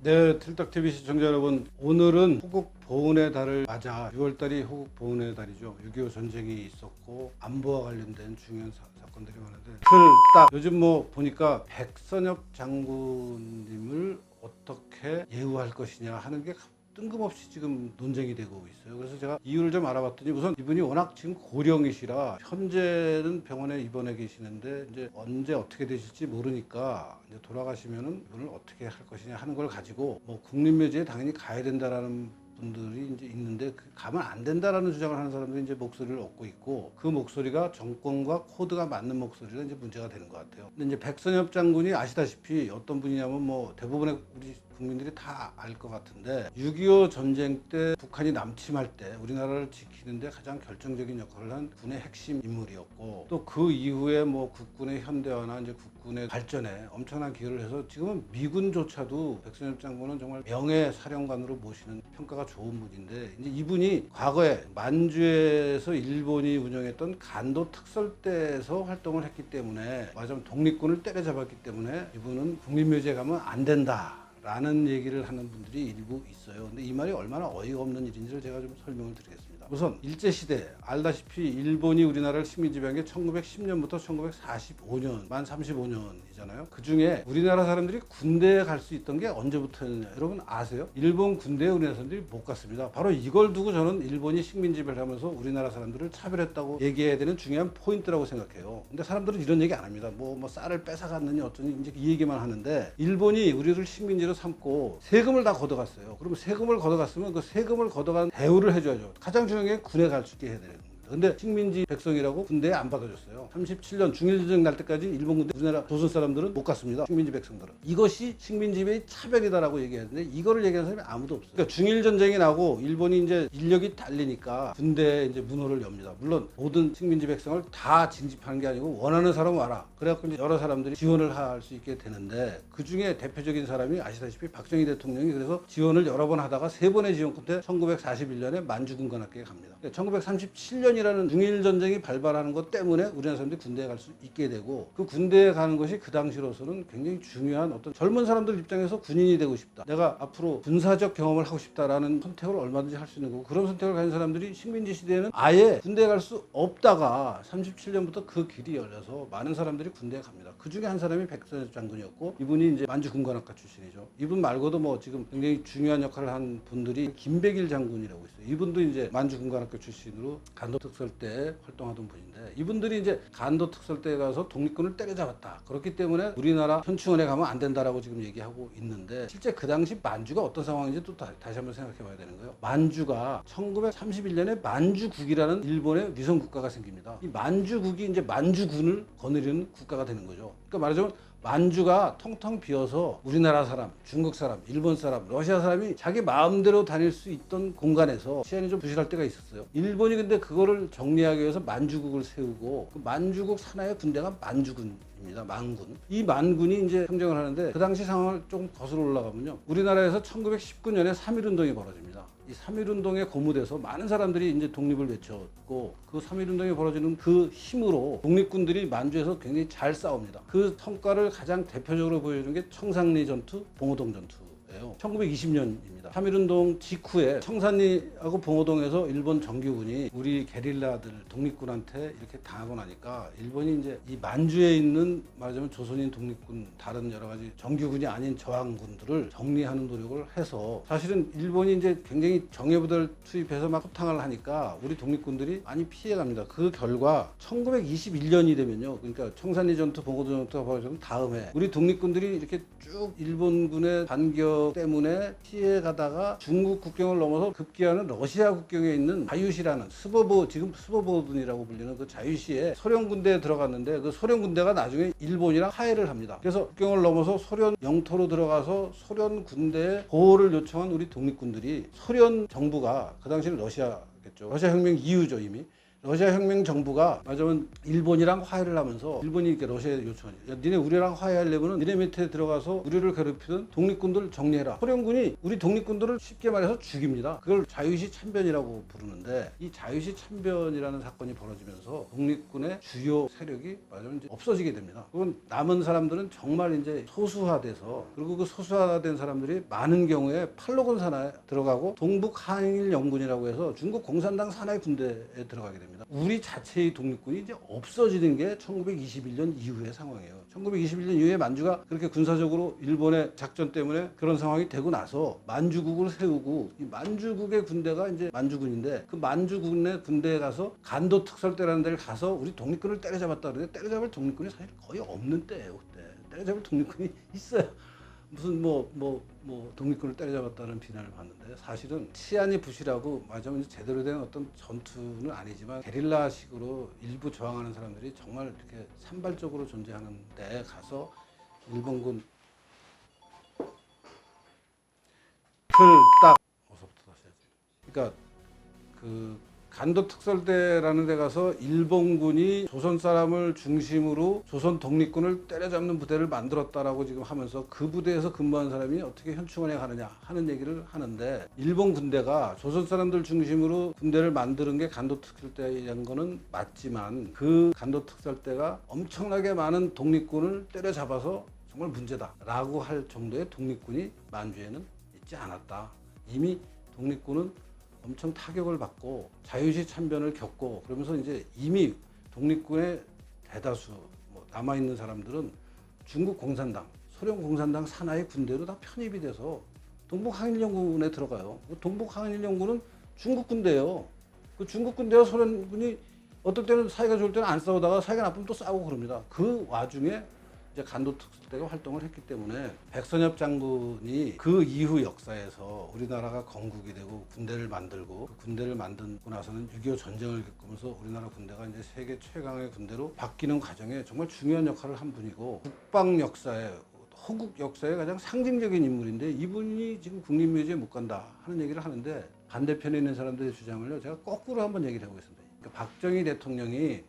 네, 틀딱TV 시청자 여러분, 오늘은 호국 보훈의 달을 맞아 6월달이 호국 보훈의 달이죠. 6.25 전쟁이 있었고 안보와 관련된 중요한 사건들이 많은데 틀딱 요즘 뭐 보니까 백선엽 장군님을 어떻게 예우할 것이냐 하는 게 뜬금없이 지금 논쟁이 되고 있어요. 그래서 제가 이유를 좀 알아봤더니 우선 이분이 워낙 지금 고령이시라 현재는 병원에 입원해 계시는데 이제 언제 어떻게 되실지 모르니까 이제 돌아가시면은 이분을 어떻게 할 것이냐 하는 걸 가지고 뭐 국립묘지에 당연히 가야 된다라는 분들이 이제 있는데 가면 안 된다라는 주장을 하는 사람들이 이제 목소리를 얻고 있고 그 목소리가 정권과 코드가 맞는 목소리가 이제 문제가 되는 것 같아요. 근데 이제 백선엽 장군이 아시다시피 어떤 분이냐면 뭐 대부분의 우리 국민들이 다 알 것 같은데 6.25 전쟁 때 북한이 남침할 때 우리나라를 지키는데 가장 결정적인 역할을 한 군의 핵심 인물이었고 또 그 이후에 뭐 국군의 현대화나 이제 국군의 발전에 엄청난 기여를 해서 지금은 미군조차도 백선엽 장군은 정말 명예 사령관으로 모시는 평가가 좋은 분인데 이제 이분이 과거에 만주에서 일본이 운영했던 간도 특설대에서 활동을 했기 때문에 맞으면 독립군을 때려잡았기 때문에 이분은 국립묘지에 가면 안 된다 라는 얘기를 하는 분들이 일부 있어요. 근데 이 말이 얼마나 어이가 없는 일인지를 제가 좀 설명을 드리겠습니다. 우선 일제시대 알다시피 일본이 우리나라를 식민지배한 게 1910년부터 1945년 만 35년이잖아요. 그중에 우리나라 사람들이 군대에 갈 수 있던 게 언제부터였냐 여러분 아세요? 일본 군대에 우리나라 사람들이 못 갔습니다. 바로 이걸 두고 저는 일본이 식민지배를 하면서 우리나라 사람들을 차별했다고 얘기해야 되는 중요한 포인트라고 생각해요. 근데 사람들은 이런 얘기 안 합니다. 뭐 쌀을 뺏어갔느니 어쩌니 이제 이 얘기만 하는데 일본이 우리를 식민지로 삼고 세금을 다 걷어갔어요. 그러면 세금을 걷어갔으면 그 세금을 걷어간 대우를 해줘야죠. 가장 중요한 게 군에 갈 수 있게 해야 돼요. 근데 식민지 백성이라고 군대에 안 받아줬어요. 37년 중일전쟁 날 때까지 일본 군대 우리나라 조선 사람들은 못 갔습니다. 식민지 백성들은. 이것이 식민지배의 차별이다라고 얘기하는데 이거를 얘기하는 사람이 아무도 없어요. 그러니까 중일전쟁이 나고 일본이 이제 인력이 딸리니까 군대에 이제 문호를 엽니다. 물론 모든 식민지 백성을 다 징집하는 게 아니고 원하는 사람 와라. 그래갖고 이제 여러 사람들이 지원을 할 수 있게 되는데 그 중에 대표적인 사람이 아시다시피 박정희 대통령이 그래서 지원을 여러 번 하다가 세 번의 지원 끝에 1941년에 만주군관학교에 갑니다. 1937년이라는 중일전쟁이 발발하는 것 때문에 우리나라 사람들이 군대에 갈 수 있게 되고 그 군대에 가는 것이 그 당시로서는 굉장히 중요한 어떤 젊은 사람들 입장에서 군인이 되고 싶다. 내가 앞으로 군사적 경험을 하고 싶다라는 선택을 얼마든지 할 수 있는 거고 그런 선택을 가진 사람들이 식민지 시대에는 아예 군대에 갈 수 없다가 37년부터 그 길이 열려서 많은 사람들이 군대에 갑니다. 그 중에 한 사람이 백선엽 장군이었고 이분이 이제 만주군관학과 출신이죠. 이분 말고도 뭐 지금 굉장히 중요한 역할을 한 분들이 김백일 장군이라고 있어요. 이분도 이제 만주군관학교 출신으로 간도 특설대에 활동하던 분인데 이분들이 이제 간도 특설대에 가서 독립군을 때려잡았다. 그렇기 때문에 우리나라 현충원에 가면 안 된다라고 지금 얘기하고 있는데 실제 그 당시 만주가 어떤 상황인지 또 다시 한번 생각해 봐야 되는 거예요. 만주가 1931년에 만주국이라는 일본의 위성 국가가 생깁니다. 이 만주국이 이제 만주군을 거느리는 국가가 되는 거죠. 그러니까 말하자면 만주가 텅텅 비어서 우리나라 사람, 중국 사람, 일본 사람, 러시아 사람이 자기 마음대로 다닐 수 있던 공간에서 시간이 좀 부실할 때가 있었어요. 일본이 근데 그거를 정리하기 위해서 만주국을 세우고 그 만주국 산하의 군대가 만주군입니다. 만군. 이 만군이 이제 평정을 하는데 그 당시 상황을 조금 거슬러 올라가면요. 우리나라에서 1919년에 3.1운동이 벌어집니다. 이 3.1운동에 고무돼서 많은 사람들이 이제 독립을 외쳤고 그 3.1운동이 벌어지는 그 힘으로 독립군들이 만주에서 굉장히 잘 싸웁니다. 그 성과를 가장 대표적으로 보여주는 게 청산리 전투, 봉오동 전투예요. 1920년입니다. 3.1운동 직후에 청산리하고 봉오동에서 일본 정규군이 우리 게릴라들 독립군한테 이렇게 당하고 나니까 일본이 이제 이 만주에 있는 말하자면 조선인 독립군 다른 여러 가지 정규군이 아닌 저항군들을 정리하는 노력을 해서 사실은 일본이 이제 굉장히 정예부대를 투입해서 막 소탕을 하니까 우리 독립군들이 많이 피해갑니다. 그 결과 1921년이 되면요. 그러니까 청산리 전투, 봉오동 전투가 벌어진 다음 해 우리 독립군들이 이렇게 쭉 일본군의 반격 때문에 피해가다가 중국 국경을 넘어서 급기야는 러시아 국경에 있는 자유시라는 지금 스보보든이라고 불리는 그 자유시에 소련 군대에 들어갔는데 그 소련 군대가 나중에 일본이랑 화해를 합니다. 그래서 국경을 넘어서 소련 영토로 들어가서 소련 군대에 보호를 요청한 우리 독립군들이 소련 정부가 그 당시는 러시아겠죠. 러시아 혁명 이후죠 이미. 러시아 혁명 정부가 맞으면 일본이랑 화해를 하면서 일본이 이렇게 러시아에 요청하지. 야, 니네 우리랑 화해하려면 니네 밑에 들어가서 우리를 괴롭히던 독립군들 정리해라. 소련군이 우리 독립군들을 쉽게 말해서 죽입니다. 그걸 자유시 참변이라고 부르는데 이 자유시 참변이라는 사건이 벌어지면서 독립군의 주요 세력이 맞으면 이제 없어지게 됩니다. 그건 남은 사람들은 정말 이제 소수화돼서 그리고 그 소수화된 사람들이 많은 경우에 팔로군 산하에 들어가고 동북 한일 연군이라고 해서 중국 공산당 산하의 군대에 들어가게 됩니다. 우리 자체의 독립군이 이제 없어지는 게 1921년 이후의 상황이에요. 1921년 이후에 만주가 그렇게 군사적으로 일본의 작전 때문에 그런 상황이 되고 나서 만주국을 세우고 이 만주국의 군대가 이제 만주군인데 그 만주군의 군대에 가서 간도 특설대라는 데를 가서 우리 독립군을 때려잡았다 그러는데 때려잡을 독립군이 사실 거의 없는 때예요. 그때 때려잡을 독립군이 있어요. 무슨 독립군을 때려잡았다는 비난을 받는데 사실은 치안이 부실하고 맞으면 제대로 된 어떤 전투는 아니지만 게릴라식으로 일부 저항하는 사람들이 정말 이렇게 산발적으로 존재하는 데에 가서 일본군 딱 어서부터 다시 해야지. 그러니까 그 간도 특설대라는 데 가서 일본군이 조선 사람을 중심으로 조선 독립군을 때려잡는 부대를 만들었다라고 지금 하면서 그 부대에서 근무한 사람이 어떻게 현충원에 가느냐 하는 얘기를 하는데 일본 군대가 조선 사람들 중심으로 군대를 만드는 게 간도 특설대라는 거는 맞지만 그 간도 특설대가 엄청나게 많은 독립군을 때려잡아서 정말 문제다라고 할 정도의 독립군이 만주에는 있지 않았다. 이미 독립군은 엄청 타격을 받고 자유시 참변을 겪고 그러면서 이제 이미 독립군의 대다수 남아있는 사람들은 중국 공산당, 소련 공산당 산하의 군대로 다 편입이 돼서 동북한일연군에 들어가요. 동북한일연군은 중국 군대예요. 그 중국 군대와 소련군이 어떨 때는 사이가 좋을 때는 안 싸우다가 사이가 나쁘면 또 싸우고 그럽니다. 그 와중에 이제 간도 특설대가 활동을 했기 때문에 백선엽 장군이 그 이후 역사에서 우리나라가 건국이 되고 군대를 만들고 그 군대를 만들고 나서는 6.25 전쟁을 겪으면서 우리나라 군대가 이제 세계 최강의 군대로 바뀌는 과정에 정말 중요한 역할을 한 분이고 국방 역사에 호국 역사의 가장 상징적인 인물인데 이분이 지금 국립묘지에 못 간다 하는 얘기를 하는데 반대편에 있는 사람들의 주장을요 제가 거꾸로 한번 얘기를 해보겠습니다. 그러니까 박정희 대통령이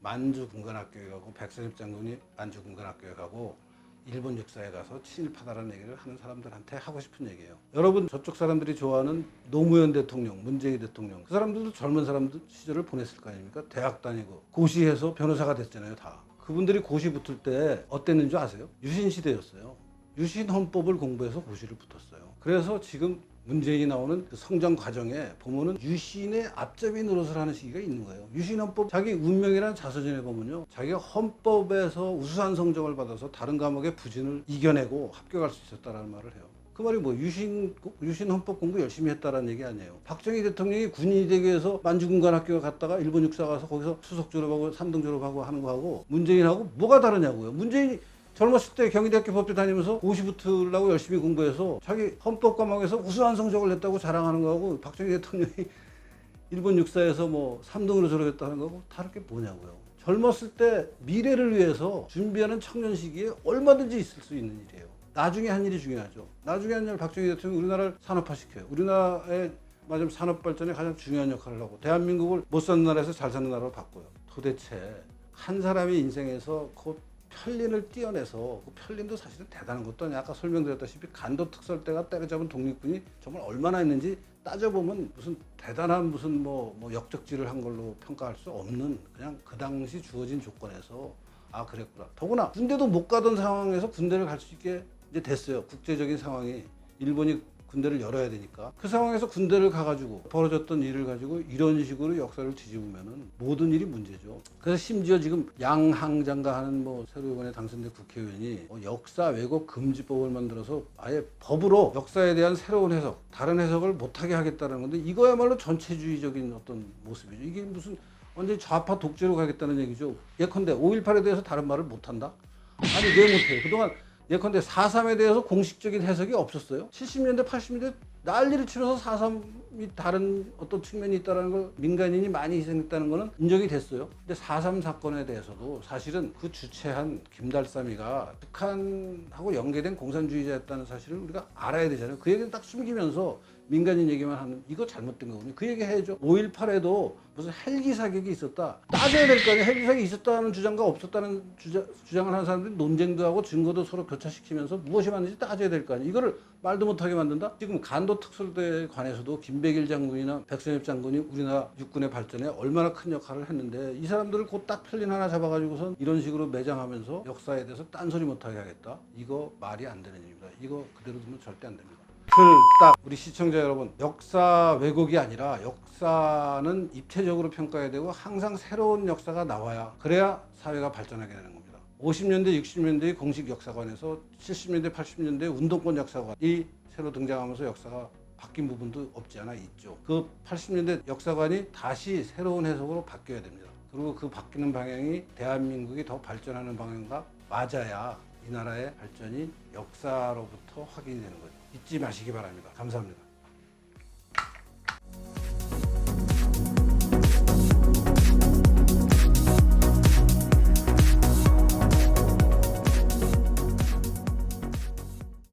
만주 군관학교에 가고 백선엽 장군이 만주 군관학교에 가고 일본 역사에 가서 친일파다라는 얘기를 하는 사람들한테 하고 싶은 얘기예요. 여러분 저쪽 사람들이 좋아하는 노무현 대통령, 문재인 대통령 그 사람들도 젊은 사람들 시절을 보냈을 거 아닙니까? 대학 다니고 고시해서 변호사가 됐잖아요. 다. 그분들이 고시 붙을 때 어땠는지 아세요? 유신 시대였어요. 유신 헌법을 공부해서 고시를 붙었어요. 그래서 지금 문재인이 나오는 그 성장 과정에 보면은 유신의 앞잡이 노릇을 하는 시기가 있는 거예요. 유신 헌법 자기 운명이라는 자서전에 보면요. 자기가 헌법에서 우수한 성적을 받아서 다른 과목의 부진을 이겨내고 합격할 수 있었다라는 말을 해요. 그 말이 뭐 유신 헌법 공부 열심히 했다라는 얘기 아니에요. 박정희 대통령이 군인이 되기 위해서 만주군관학교 갔다가 일본 육사 가서 거기서 수석 졸업하고 3등 졸업하고 하는 거하고 문재인하고 뭐가 다르냐고요. 문재인이 젊었을 때 경희대학교 법대 다니면서 고시 붙으려고 열심히 공부해서 자기 헌법 과목에서 우수한 성적을 냈다고 자랑하는 거하고 박정희 대통령이 일본 육사에서 뭐 3등으로 졸업했다는 거하고 다를 게 뭐냐고요. 젊었을 때 미래를 위해서 준비하는 청년 시기에 얼마든지 있을 수 있는 일이에요. 나중에 한 일이 중요하죠. 나중에 한 일 박정희 대통령이 우리나라를 산업화시켜요. 우리나라의 맞으면 산업 발전에 가장 중요한 역할을 하고 대한민국을 못 사는 나라에서 잘 사는 나라로 바꿔요. 도대체 한 사람의 인생에서 곧 편린을 띄어내서 그 편린도 사실은 대단한 것도 아니야. 아까 설명드렸다시피 간도 특설대가 때려잡은 독립군이 정말 얼마나 있는지 따져보면 무슨 대단한 무슨 뭐 역적질을 한 걸로 평가할 수 없는 그냥 그 당시 주어진 조건에서 아 그랬구나. 더구나 군대도 못 가던 상황에서 군대를 갈 수 있게 이제 됐어요. 국제적인 상황이 일본이 군대를 열어야 되니까 그 상황에서 군대를 가가지고 벌어졌던 일을 가지고 이런 식으로 역사를 뒤집으면은 모든 일이 문제죠. 그래서 심지어 지금 양항장가 하는 새로 이번에 당선된 국회의원이 역사 왜곡 금지법을 만들어서 아예 법으로 역사에 대한 새로운 해석, 다른 해석을 못하게 하겠다는 건데 이거야말로 전체주의적인 어떤 모습이죠. 이게 무슨 완전히 좌파 독재로 가겠다는 얘기죠. 예컨대 5.18에 대해서 다른 말을 못한다? 아니 왜 못해요? 그동안 예컨대 4.3에 대해서 공식적인 해석이 없었어요. 70년대, 80년대 난리를 치면서 4.3이 다른 어떤 측면이 있다는 걸 민간인이 많이 희생했다는 거는 인정이 됐어요. 근데 4.3 사건에 대해서도 사실은 그 주체한 김달삼이가 북한하고 연계된 공산주의자였다는 사실을 우리가 알아야 되잖아요. 그 얘기를 딱 숨기면서 민간인 얘기만 하는 이거 잘못된 거거든요. 그 얘기 해야죠. 5.18에도 무슨 헬기 사격이 있었다. 따져야 될 거 아니에요. 헬기 사격이 있었다는 주장과 없었다는 주장을 하는 사람들이 논쟁도 하고 증거도 서로 교차시키면서 무엇이 맞는지 따져야 될 거 아니에요. 이거를 말도 못하게 만든다? 지금 간도 특수부대에 관해서도 김백일 장군이나 백선엽 장군이 우리나라 육군의 발전에 얼마나 큰 역할을 했는데 이 사람들을 곧 딱 편린 하나 잡아가지고선 이런 식으로 매장하면서 역사에 대해서 딴소리 못하게 하겠다? 이거 말이 안 되는 일입니다. 이거 그대로 두면 절대 안 됩니다. 딱 우리 시청자 여러분, 역사 왜곡이 아니라 역사는 입체적으로 평가해야 되고 항상 새로운 역사가 나와야 그래야 사회가 발전하게 되는 겁니다. 50년대 60년대의 공식 역사관에서 70년대 80년대 운동권 역사관이 새로 등장하면서 역사가 바뀐 부분도 없지 않아 있죠. 그 80년대 역사관이 다시 새로운 해석으로 바뀌어야 됩니다. 그리고 그 바뀌는 방향이 대한민국이 더 발전하는 방향과 맞아야 이 나라의 발전이 역사로부터 확인이 되는 거죠. 잊지 마시기 바랍니다. 감사합니다.